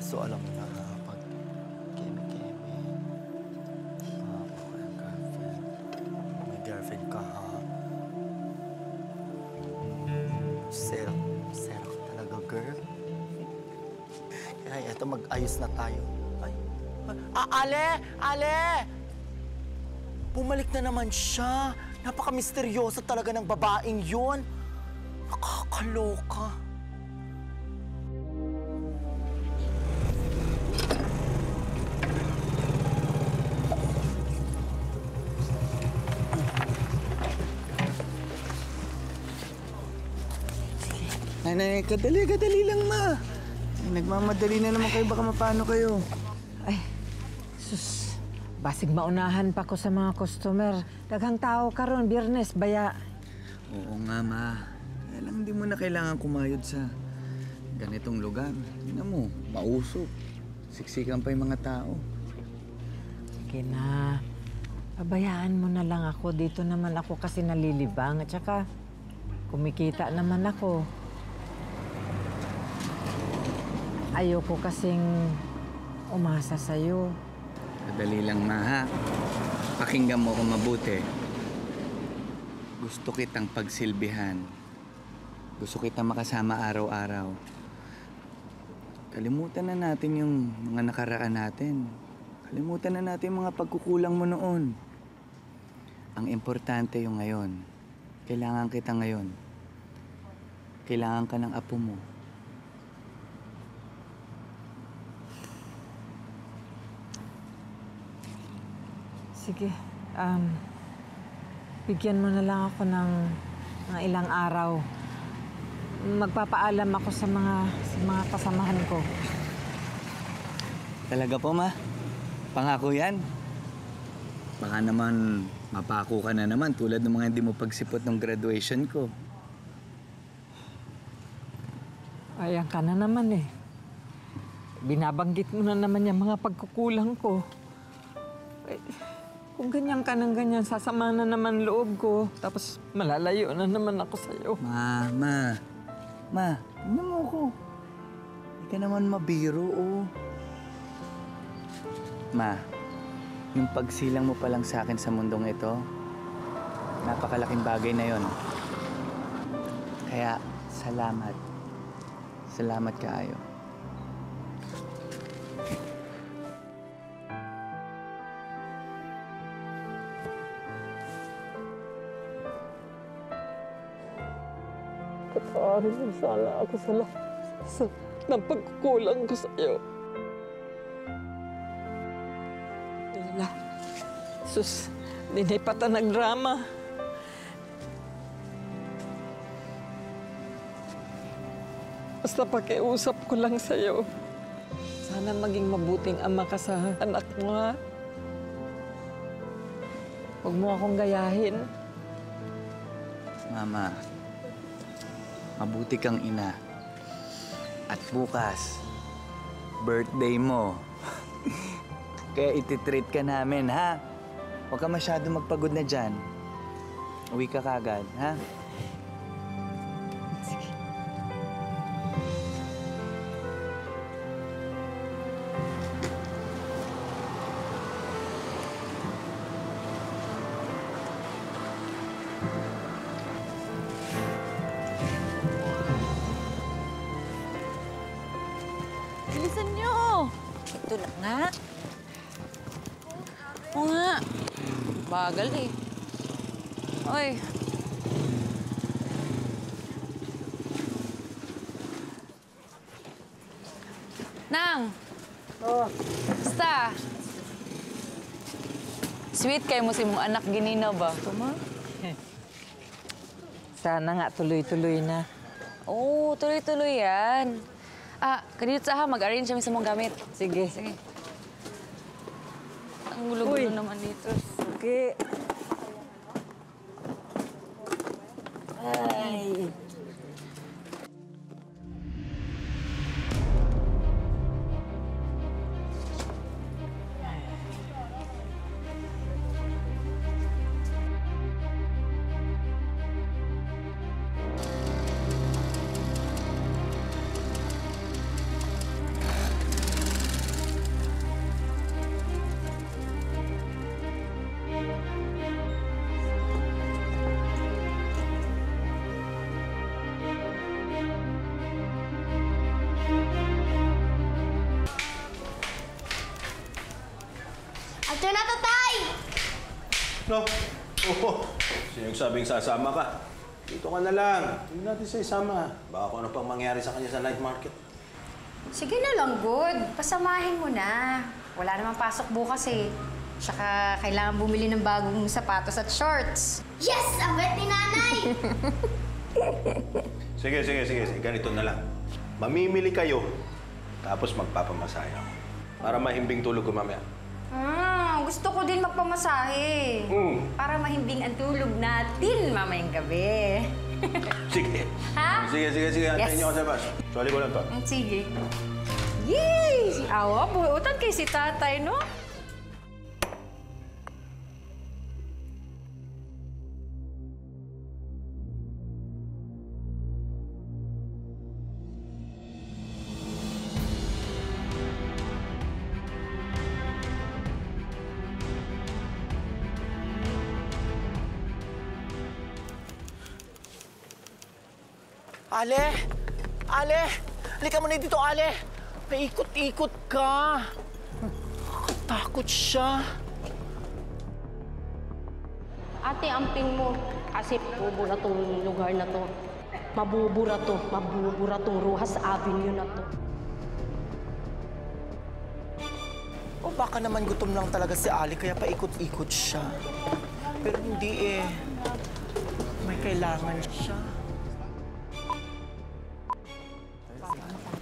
So alam mo na, pag keme-keme, may girlfriend ka, ha? Sera ka talaga, girl. Kaya eto, mag-ayos na tayo. Ay. Ale! Ale! Bumalik na naman siya. Napaka-misteryosa talaga ng babaeng yun. Nakakaloka. Nay, kadali lang, ma. Nagmamadali na naman kayo, baka mapano kayo. Ay, sus. Basig maunahan pa ko sa mga customer. Daghang tao karon, Biyernes, baya. Oo nga, ma. Kaya lang hindi mo na kailangan kumayod sa ganitong lugar. Tingnan mo, mausok. Siksikan pa yung mga tao. Sige na. Pabayaan mo na lang ako. Dito naman ako kasi nalilibang. At saka, kumikita naman ako. Ayoko kasing umasa sa'yo. Kadali lang, ma, ha? Pakinggan mo kung mabuti. Gusto kitang pagsilbihan. Gusto kitang makasama araw-araw. Kalimutan na natin yung mga nakaraan natin. Kalimutan na natin yung mga pagkukulang mo noon. Ang importante yung ngayon. Kailangan kita ngayon. Kailangan ka ng apo mo. Sige, bigyan mo na lang ako ng ilang araw. Magpapaalam ako sa mga kasamahan ko. Talaga po, ma? Pangako yan? Baka naman mapako ka na naman tulad ng mga hindi mo pagsipot ng graduation ko. Ayan ka na naman eh. Binabanggit mo na naman yung mga pagkukulang ko. Ay, kung ganyan ka ng ganyan, sasama na naman loob ko. Tapos malalayo na naman ako sa'yo. Ma, tingnan mo ako. Hindi ka naman mabiro, oh. Ma, yung pagsilang mo pa lang sa akin sa mundong ito, napakalaking bagay na yon. Kaya, salamat. Salamat kaayo. Pataarin mo sana ako sa ng pagkukulang ko sa'yo. Lila, sus, dinay pata nagdrama. Basta pakiusap ko lang sa'yo. Sana maging mabuting ama ka sa anak mo, ha? Huwag mo akong gayahin. Mama, mabuti kang ina. At bukas, birthday mo. Kaya ititreat ka namin, ha? Huwag ka masyado magpagod na dyan. Uwi ka kagad, ha? Sige. Bilisan nyo! Ito lang nga. Oo nga. Bagal eh. Oy. Nang! Oh. Basta! Sweet kayo mo si mong anak gininaw ba? Tuma? Sana nga tuloy-tuloy na. Oo, tuloy-tuloy yan. Kanina sa mag-arrange kami sa mong gamit. Sige. Sige. Ang gulo-gulo naman dito. Sige. Ay. Ito na, tatay! No? Oo. Sino yung sabing sasama ka? Dito ka na lang. Hindi natin siya isama. Baka kung ano pang mangyari sa kanya sa night market. Sige na lang, good. Pasamahin mo na. Wala namang pasok bukas eh. Tsaka kailangan bumili ng bagong sapatos at shorts. Yes! Ang bet ni nanay! Sige. Ganito na lang. Mamimili kayo, tapos magpapamasahe ako. Para mahimbing tulog ko mamaya. Gusto ko din magpamasahe. Para mahimbing ang tulog natin mamayang gabi. Sige. Ha? Sige. Antayin niyo ako sa bus. Soli ko lang to. Sige. Yay! Awa, buutan kay si tatay, no? Ale! Halika mo na dito, Ale! Paikot-ikot ka! Takot siya. Ate, amping mo. Kasi bubura tong lugar na to. Mabubura tong Rojas Avenue na to. O baka naman gutom lang talaga si Ali kaya paikot-ikot siya. Pero hindi eh. May kailangan siya.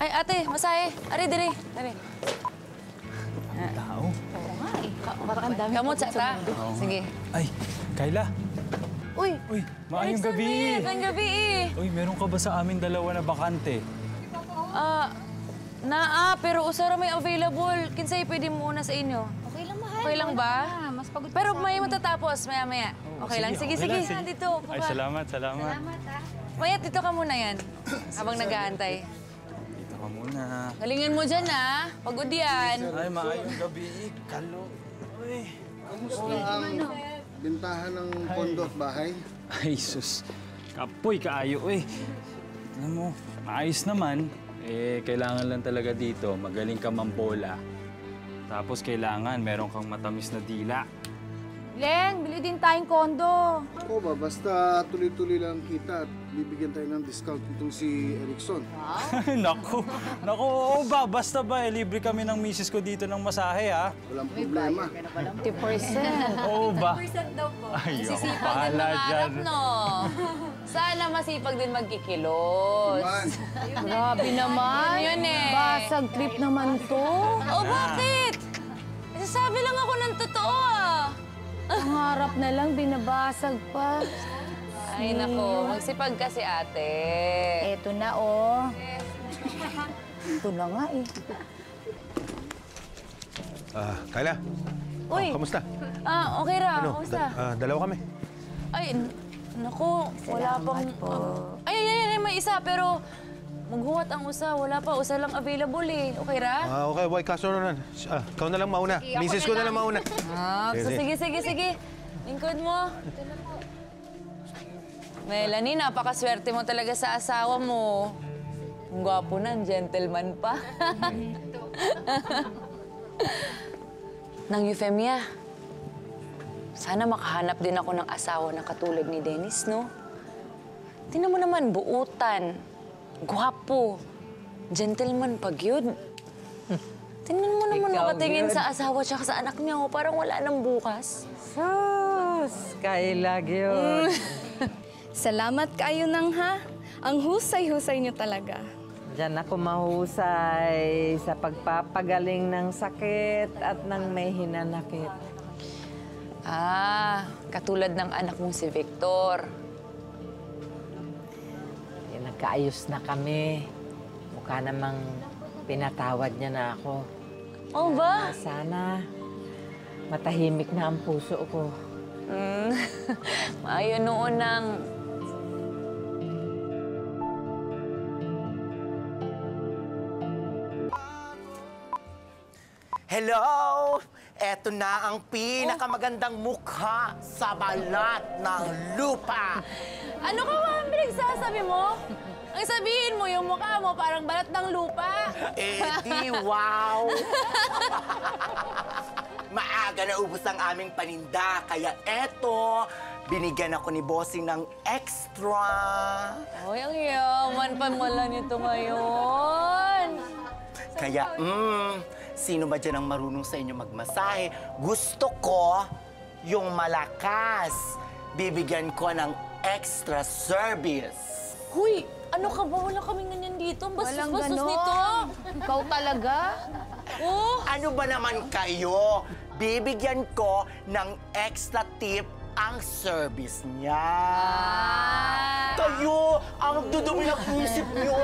Ay, ate, masahe. Ari, diri. Tao? Parang ang dami. Kamot sa ta. Sige. Ay, Kayla. Uy, Uy, maayong gabi. Maayong gabi eh. Uy, meron ka ba sa amin dalawa na bakante? Pero usara may available. Kinsay pwede muna sa inyo? Okay lang, mahal. Okay lang ba? Mas pagod Pero may matatapos maya-maya. Okay lang? Sige. lang. Dito. Ay, salamat. Maya, dito ka muna yan. Habang nag-aantay. Dito ka muna. Galingan mo dyan, ha? Pagod yan. Ay, maayong gabi. Kalo. Uy. Bintahan ng pondo at bahay. Ay, sus. Kapoy, kaayo, eh. Alam mo, maayos naman. Kailangan lang talaga dito, magaling ka mambola. Tapos kailangan, meron kang matamis na dila. Len, bili din tayong kondo. Ako ba, basta tuloy-tuloy lang kita at bibigyan tayo ng discount itong si Erickson. Naku, oo ba? Basta ba, libre kami ng misis ko dito ng masahe, ha? Walang problema. 50%. Oo ba? 50% daw po. Ay, Sisipag din bahala mangarap, dyan. no? Sana masipag din magkikilos. Man, Grabe naman. Yun eh. Basag trip naman to. Oh, bakit? Sasabi lang ako ng totoo, ah. Ang harap na lang, binabasag pa. Ay, nako. Magsipag kasi, ate. Eto na, oh. Ito na nga, eh. Kayla. Uy. Kamusta? Okay ra. Kamusta? Dalawa kami. Ay, nako. Wala pang... Ay, may isa. Pero maghuwat ang usa. Wala pa. Usa lang available, eh. Okay ra? Okay, boy, kaso na. Ikaw na lang mauna. Misis ko na lang mauna. Sige. Lingkod mo. Melanie, napakaswerte mo talaga sa asawa mo. Ang gwapo nan, gentleman pa. Nang Euphemia, sana makahanap din ako ng asawa na katulad ni Dennis, no? Tingnan mo naman, buutan, gwapo, gentleman pag yun. Tingnan mo naman nakatingin sa asawa tsaka sa anak niya, parang wala nang bukas. Sus, Kayla, yun. Salamat kayo nang ha. Ang husay-husay niyo talaga. Diyan ako mahusay sa pagpapagaling ng sakit at ng may hinanakit. Katulad ng anak mong si Victor. Nagkaayos na kami. Mukha namang pinatawad niya na ako. Oo ba? Sana matahimik na ang puso ko. Maayo noon ng... Hello! Eto na ang pinakamagandang mukha sa balat ng lupa. Ano ka ba ang pinagsasabi mo? Ang sabihin mo, yung mukha mo parang balat ng lupa. Eh di wow! maaga na ubos ang aming paninda. Kaya eto, binigyan ako ni Bossing ng extra. Ay, ang yaman pa mala nito ngayon. Kaya, sino ba dyan ang marunong sa inyo magmasahe? Gusto ko yung malakas. Bibigyan ko ng extra service. Huy, ano ka ba? Wala kaming ganyan dito. Ang Walang bastos-bastos ganon. nito. Ikaw talaga? Oh, Ano ba naman kayo? Bibigyan ko ng extra tip ang service niya. Kayo, ang dudumi ng isip niyo.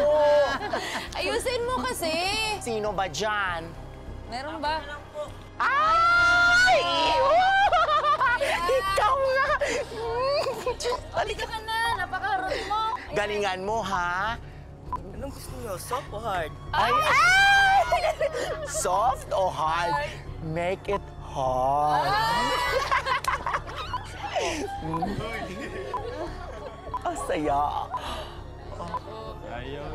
ayusin mo kasi. Sino ba dyan? Meron ba? Ay! Ikaw nga! Halika ka na. Napakaharot mo. Galingan mo, ha? Anong gusto niyo? Soft o hard? Ay! Soft o hard? Make it hard. Ang saya. Ayaw.